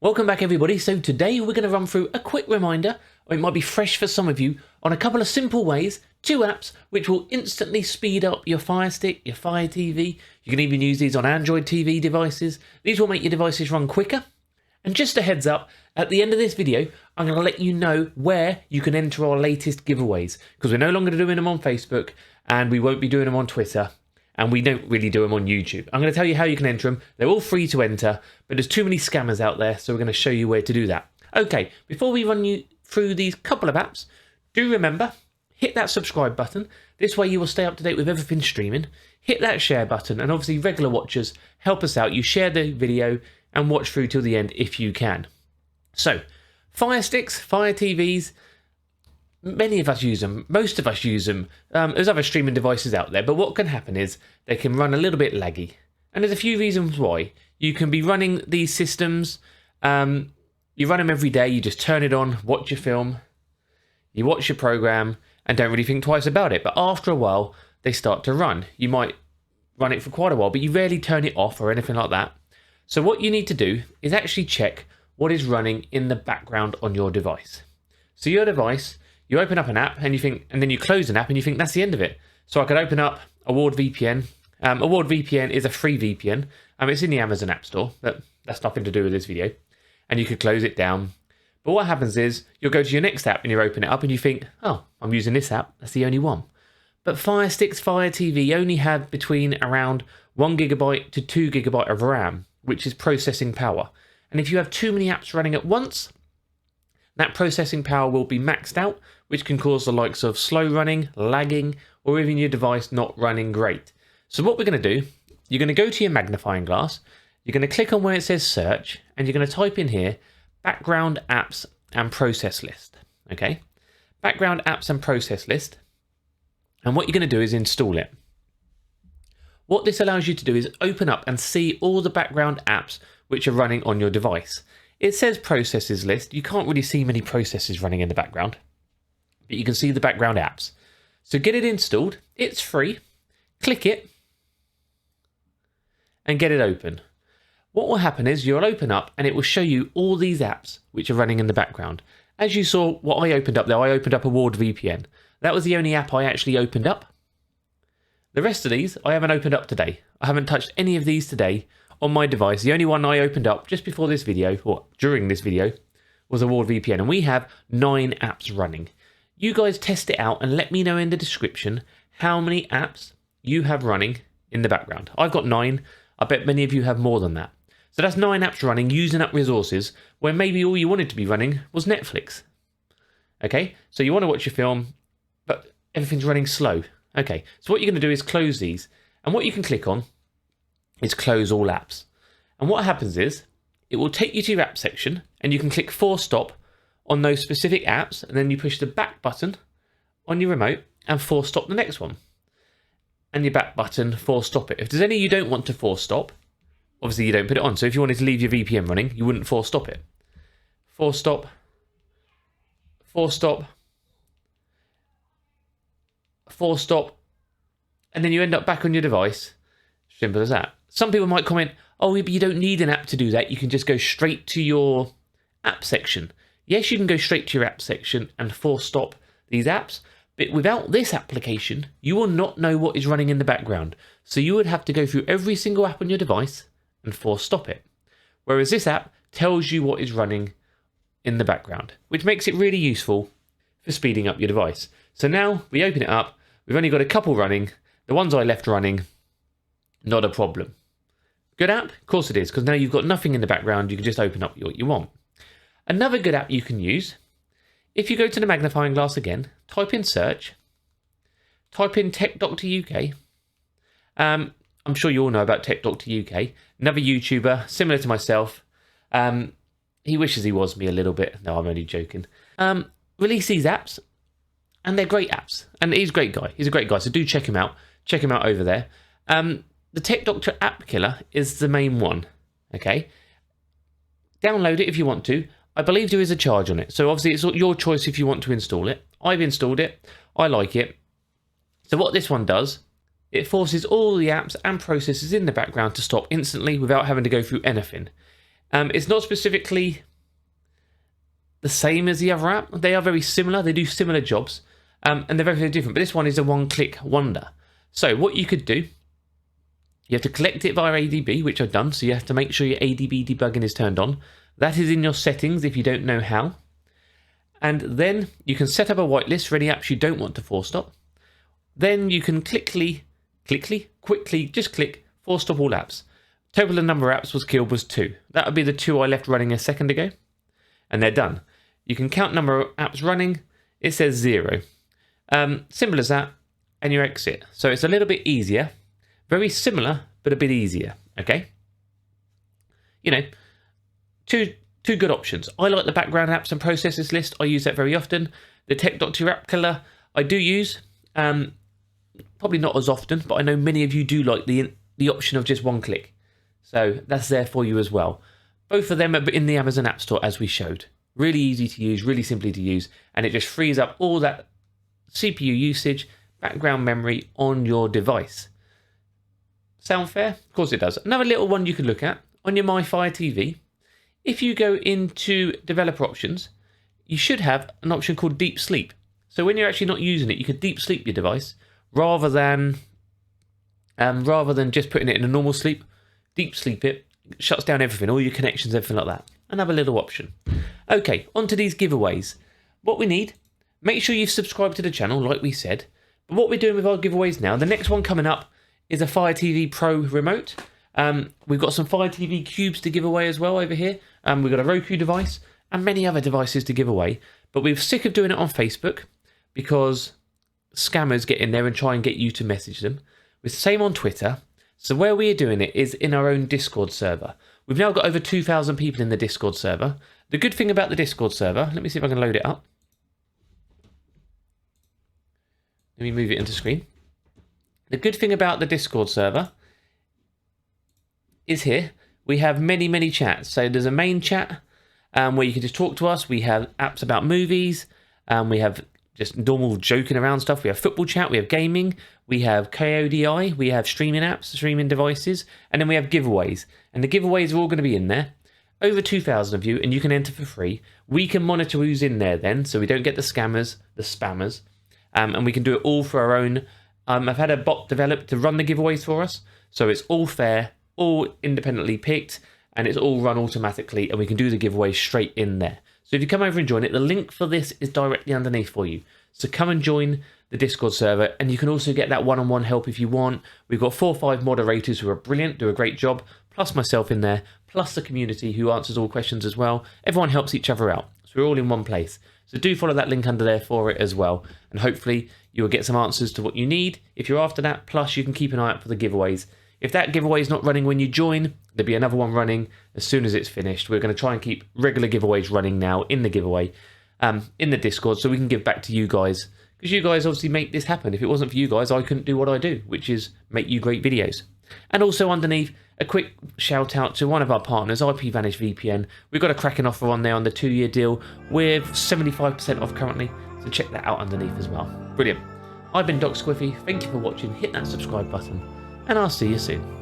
Welcome back everybody. So today we're going to run through a quick reminder, or it might be fresh for some of you, on a couple of simple ways, two apps which will instantly speed up your Fire Stick, your Fire TV. You can even use these on Android TV devices. These will make your devices run quicker. And just a heads up, at the end of this video, I'm going to let you know where you can enter our latest giveaways, because we're no longer doing them on Facebook and we won't be doing them on Twitter. And we don't really do them on YouTube. I'm going to tell you how you can enter them. They're all free to enter, but there's too many scammers out there, so we're going to show you where to do that. Okay, before we run you through these couple of apps, do remember, hit that subscribe button. This way you will stay up to date with everything streaming. Hit that share button, and obviously regular watchers, help us out. You share the video and watch through till the end if you can. So, Fire Sticks, Fire TVs, many of us use them, most of us use them. There's other streaming devices out there, but what can happen is they can run a little bit laggy. And there's a few reasons why. You can be running these systems, you run them every day, you just turn it on, watch your film, you watch your program, and don't really think twice about it. But after a while, they start to run. You might run it for quite a while, but you rarely turn it off or anything like that. So what you need to do is actually check what is running in the background on your device. So your device, you open up an app and you think, and then you close an app and you think that's the end of it. So I could open up Award VPN. Award VPN is a free VPN. It's in the Amazon App Store, but that's nothing to do with this video. And you could close it down. But what happens is you'll go to your next app and you open it up and you think, oh, I'm using this app. That's the only one. But Fire Sticks, Fire TV only have between around 1 GB to 2 GB of RAM, which is processing power. And if you have too many apps running at once, that processing power will be maxed out, which can cause the likes of slow running, lagging, or even your device not running great. So what we're going to do, you're going to go to your magnifying glass, you're going to click on where it says search, and you're going to type in here, background apps and process list. Okay, background apps and process list. And what you're going to do is install it. What this allows you to do is open up and see all the background apps which are running on your device. It says processes list. You can't really see many processes running in the background, but you can see the background apps. So get it installed. It's free. Click it and get it open. What will happen is you'll open up and it will show you all these apps which are running in the background. As you saw what I opened up there, I opened up Award VPN. That was the only app I actually opened up. The rest of these I haven't opened up today. I haven't touched any of these today on my device. The only one I opened up just before this video, or during this video, was Award VPN, and we have 9 apps running. You guys test it out and let me know in the description how many apps you have running in the background. I've got 9. I bet many of you have more than that. So that's 9 apps running, using up resources, where maybe all you wanted to be running was Netflix. Okay, so you want to watch your film, but everything's running slow. Okay, so what you're going to do is close these, and what you can click on is close all apps. And what happens is it will take you to your app section and you can click force stop on those specific apps, and then you push the back button on your remote and force stop the next one. And your back button, force stop it. If there's any you don't want to force stop, obviously you don't put it on. So if you wanted to leave your VPN running, you wouldn't force stop it. Force stop, force stop, force stop, and then you end up back on your device. Simple as that. Some people might comment, oh, but you don't need an app to do that. You can just go straight to your app section. Yes, you can go straight to your app section and force stop these apps, but without this application, you will not know what is running in the background. So you would have to go through every single app on your device and force stop it. Whereas this app tells you what is running in the background, which makes it really useful for speeding up your device. So now we open it up. We've only got a couple running. The ones I left running, not a problem. Good app? Of course it is, because now you've got nothing in the background. You can just open up what you want. Another good app you can use, if you go to the magnifying glass again, type in search, type in Tech Doctor UK. I'm sure you all know about Tech Doctor UK. Another YouTuber, similar to myself. He wishes he was me a little bit. No, I'm only joking. Release these apps, and they're great apps. And he's a great guy. He's a great guy, so do check him out. Check him out over there. The Tech Doctor App Killer is the main one, okay? Download it if you want to. I believe there is a charge on it, so obviously it's your choice if you want to install it. I've installed it. I like it. So what this one does, it forces all the apps and processes in the background to stop instantly without having to go through anything. It's not specifically the same as the other app. They are very similar. They do similar jobs, and they're very, very different. But this one is a one-click wonder. So what you could do, you have to collect it via ADB, which I've done. So you have to make sure your ADB debugging is turned on. That is in your settings if you don't know how. And then you can set up a whitelist for any apps you don't want to force stop. Then you can quickly just click force stop all apps. Total number of apps was killed was 2. That would be the 2 I left running a second ago. And they're done. You can count number of apps running. It says 0. Simple as that. And you exit. So it's a little bit easier. Very similar, but a bit easier. Okay? You know, two good options. I like the background apps and processes list. I use that very often. The Tech Doctor app killer I do use. Probably not as often, but I know many of you do like the option of just one click. So that's there for you as well. Both of them are in the Amazon App Store as we showed. Really easy to use, really simply to use, and it just frees up all that CPU usage, background memory on your device. Sound fair? Of course it does. Another little one you can look at on your Fire TV. If you go into developer options, you should have an option called deep sleep. So when you're actually not using it, you could deep sleep your device rather than just putting it in a normal sleep. Deep sleep it, shuts down everything, all your connections, everything like that. Another little option. Okay, on to these giveaways. What we need, make sure you've subscribed to the channel, like we said. But what we're doing with our giveaways now, the next one coming up is a Fire TV Pro remote. We've got some Fire TV cubes to give away as well over here. We've got a Roku device and many other devices to give away. But we're sick of doing it on Facebook because scammers get in there and try and get you to message them. We're the same on Twitter. So where we're doing it is in our own Discord server. We've now got over 2,000 people in the Discord server. The good thing about the Discord server, let me see if I can load it up. Let me move it into screen. The good thing about the Discord server is here. We have many chats. So there's a main chat where you can just talk to us. We have apps about movies. We have just normal joking around stuff. We have football chat. We have gaming. We have KODI. We have streaming apps, streaming devices. And then we have giveaways. And the giveaways are all going to be in there. Over 2,000 of you, and you can enter for free. We can monitor who's in there then, so we don't get the scammers, the spammers. And we can do it all for our own. I've had a bot developed to run the giveaways for us. So it's all fair, all independently picked, and it's all run automatically, and we can do the giveaway straight in there. So if you come over and join it, the link for this is directly underneath for you. So come and join the Discord server, and you can also get that one-on-one help if you want. We've got 4 or 5 moderators who are brilliant, do a great job, plus myself in there, plus the community who answers all questions as well. Everyone helps each other out, so we're all in one place. So do follow that link under there for it as well, and hopefully you will get some answers to what you need if you're after that, plus you can keep an eye out for the giveaways. If that giveaway is not running when you join, there'll be another one running as soon as it's finished. We're going to try and keep regular giveaways running now in the giveaway, in the Discord, so we can give back to you guys. Because you guys obviously make this happen. If it wasn't for you guys, I couldn't do what I do, which is make you great videos. And also underneath, a quick shout out to one of our partners, IPVanish VPN. We've got a cracking offer on there on the 2-year deal with 75% off currently. So check that out underneath as well. Brilliant. I've been Doc Squiffy. Thank you for watching. Hit that subscribe button. And I'll see you soon.